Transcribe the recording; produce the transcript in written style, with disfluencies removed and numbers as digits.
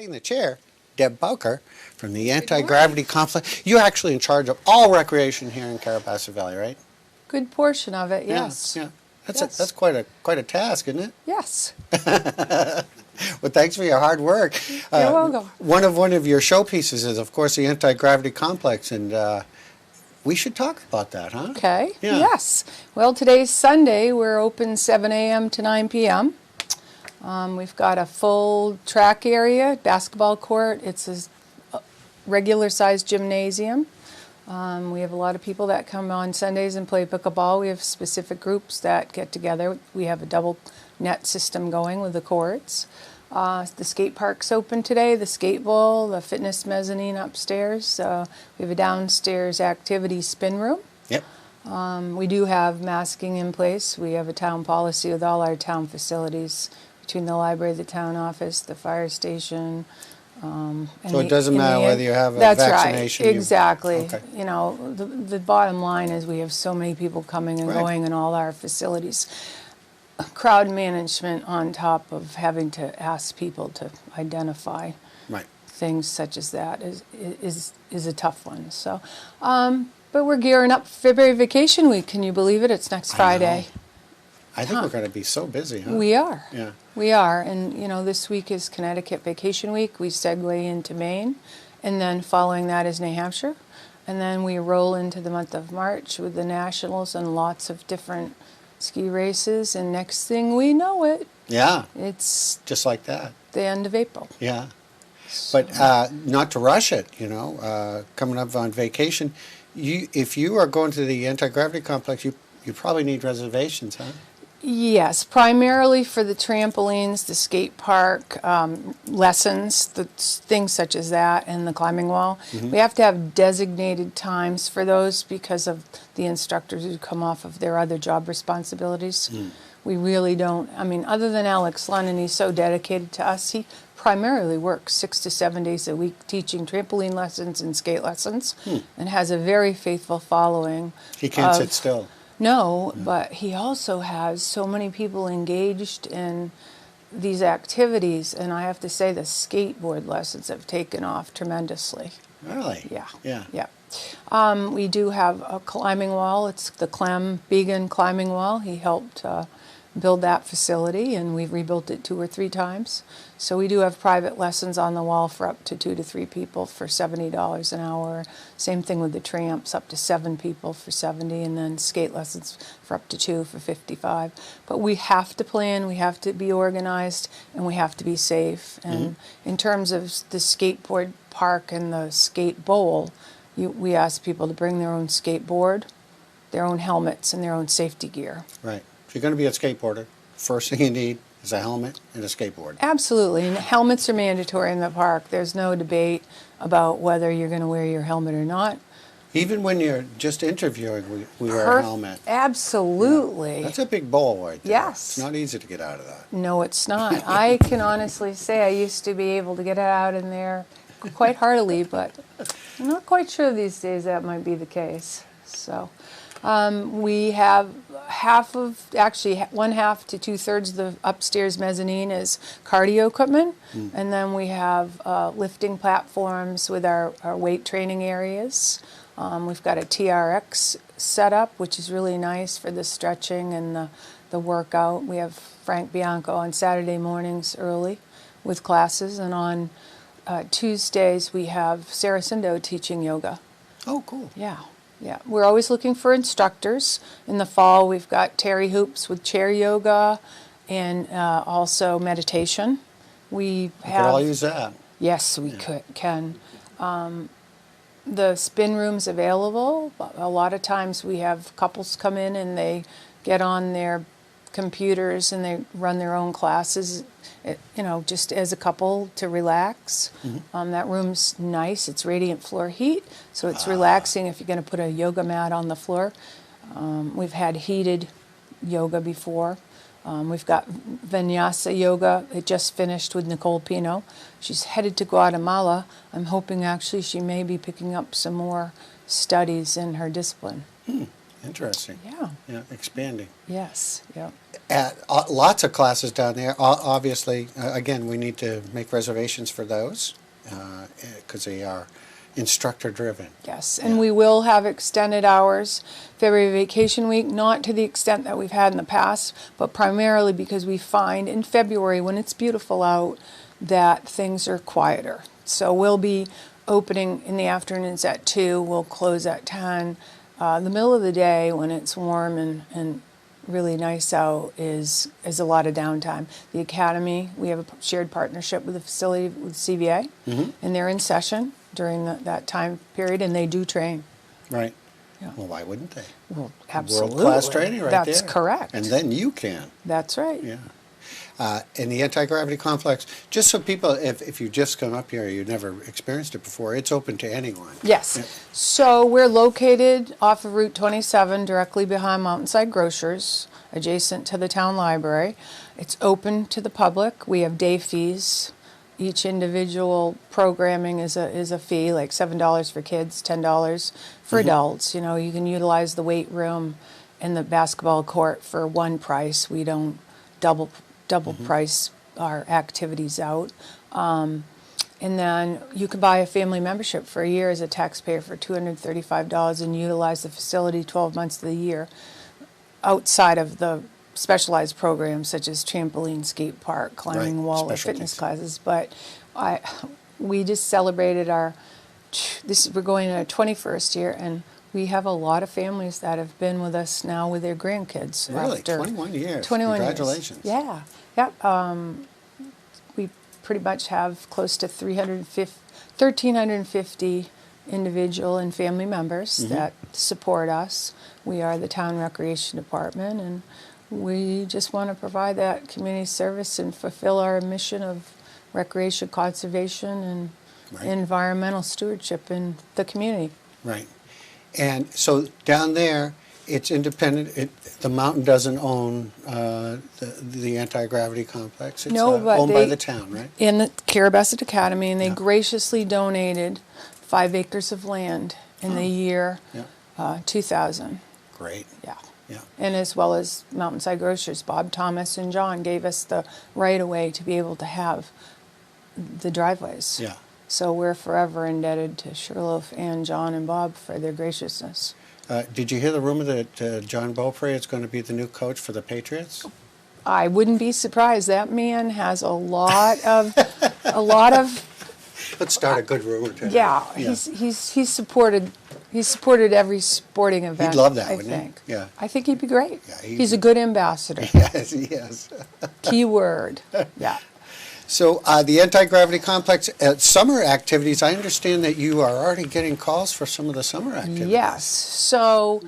Riding the chair, Deb Bowker from the Anti-Gravity Complex. You're actually in charge of all recreation here in Carrapathia Valley, right? Good portion of it, yes. Yeah. That's quite a task, isn't it? Yes. Well, thanks for your hard work. You're welcome. One of your showpieces is, of course, the Anti-Gravity Complex, and we should talk about that, huh? Okay. Yeah. Yes. Well, today's Sunday. We're open 7 a.m. to 9 p.m. We've got a full track area, basketball court. It's a regular-sized gymnasium. We have a lot of people that come on Sundays and play pickleball. We have specific groups that get together. We have a double net system going with the courts. The skate park's open today, the skate bowl, the fitness mezzanine upstairs. We have a downstairs activity spin room. Yep. We do have masking in place. We have a town policy with all our town facilities, between the library, the town office, the fire station. So it doesn't matter whether you have a vaccination. That's right, exactly. Okay. You know, the bottom line is we have so many people coming and going in all our facilities. Crowd management on top of having to ask people to identify things such as that is a tough one. So, but we're gearing up for February vacation week. Can you believe it? It's next Friday. I think we're going to be so busy, huh? We are. Yeah. We are. And, you know, this week is Connecticut Vacation Week. We segue into Maine. And then following that is New Hampshire. And then we roll into the month of March with the Nationals and lots of different ski races. And next thing we know it. Yeah. It's just like that. The end of April. Yeah. So. But not to rush it, you know, coming up on vacation. If you are going to the Anti-Gravity Complex, you probably need reservations, huh? Yes, primarily for the trampolines, the skate park, lessons, things such as that, and the climbing wall. Mm-hmm. We have to have designated times for those because of the instructors who come off of their other job responsibilities. Mm. We really don't, I mean, other than Alex London, he's so dedicated to us, he primarily works 6 to 7 days a week teaching trampoline lessons and skate lessons, and has a very faithful following. He can't sit still. No, but he also has so many people engaged in these activities, and I have to say the skateboard lessons have taken off tremendously. Really? Yeah. We do have a climbing wall. It's the Clem climbing wall. He helped build that facility, and we've rebuilt it 2 or 3 times. So we do have private lessons on the wall for up to 2 to 3 people for $70 an hour. Same thing with the tramps, up to 7 people for $70, and then skate lessons for up to 2 for $55. But we have to plan, we have to be organized, and we have to be safe. And in terms of the skateboard park and the skate bowl, we ask people to bring their own skateboard, their own helmets, and their own safety gear. Right. If you're going to be a skateboarder, first thing you need is a helmet and a skateboard. Absolutely. And helmets are mandatory in the park. There's no debate about whether you're going to wear your helmet or not. Even when you're just interviewing, we wear a helmet. Absolutely. Yeah. That's a big bowl right there. Yes. It's not easy to get out of that. No, it's not. I can honestly say I used to be able to get out in there quite heartily, but I'm not quite sure these days that might be the case. So we have one half to 2/3 of the upstairs mezzanine is cardio equipment, and then we have lifting platforms with our weight training areas. We've got a TRX set up, which is really nice for the stretching and the workout. We have Frank Bianco on Saturday mornings early with classes, and on Tuesdays we have Sarah Sindo teaching yoga. Oh, cool. Yeah, we're always looking for instructors. In the fall, we've got Terry Hoops with chair yoga and also meditation. We could all use that. Yes, we can. The spin room's available. A lot of times we have couples come in and they get on their computers and they run their own classes, you know, just as a couple to relax. That room's nice. It's radiant floor heat, so it's relaxing if you're going to put a yoga mat on the floor. We've had heated yoga before. We've got Vinyasa Yoga. It just finished with Nicole Pino. She's headed to Guatemala. I'm hoping actually she may be picking up some more studies in her discipline. Interesting. Yeah. Yeah, expanding. Yes. Yeah. Lots of classes down there. Obviously, again, we need to make reservations for those because they are instructor driven. Yes, and we will have extended hours February vacation week, not to the extent that we've had in the past, but primarily because we find in February when it's beautiful out that things are quieter. So we'll be opening in the afternoons at 2, we'll close at 10. The middle of the day when it's warm and really nice out is a lot of downtime. The Academy, we have a shared partnership with the facility with CVA, and they're in session during that time period, and they do train. Right. Yeah. Well, why wouldn't they? Well, absolutely. World-class training right there. That's correct. And then you can. That's right. Yeah. In the anti-gravity complex, just so people, if you just come up here, you've never experienced it before, it's open to anyone. Yes. Yeah. So we're located off of Route 27, directly behind Mountainside Grocers, adjacent to the town library. It's open to the public. We have day fees. Each individual programming is a fee, like $7 for kids, $10 for adults. You know, you can utilize the weight room and the basketball court for one price. We don't double price our activities out. And then you can buy a family membership for a year as a taxpayer for $235 and utilize the facility 12 months of the year outside of the specialized programs such as trampoline, skate park, climbing wall, or fitness classes. But we just celebrated we're going in our 21st year, and we have a lot of families that have been with us now with their grandkids. Really? After 21 years. 21 Congratulations. years. Yeah. Yeah. We pretty much have close to 1,350 individual and family members that support us. We are the town recreation department, and we just want to provide that community service and fulfill our mission of recreation, conservation, and environmental stewardship in the community. Right. And so down there, it's independent. The mountain doesn't own the anti-gravity complex. It's No, but owned by the town, right? In the Carabasset Academy, and they graciously donated 5 acres of land in the year 2000. Great. Yeah. Yeah. And as well as Mountainside Grocers, Bob Thomas and John gave us the right-of-way to be able to have the driveways. Yeah. So we're forever indebted to Sugarloaf and John and Bob for their graciousness. Did you hear the rumor that John Beaupre is going to be the new coach for the Patriots? I wouldn't be surprised. That man has a lot of Let's start a good rumor. Yeah. He's supported every sporting event. He'd love that, I wouldn't think. he? Yeah. I think he'd be great. Yeah, he's a good ambassador. Yes, he is. Key word. Yeah. So the anti-gravity complex, summer activities, I understand that you are already getting calls for some of the summer activities. Yes. So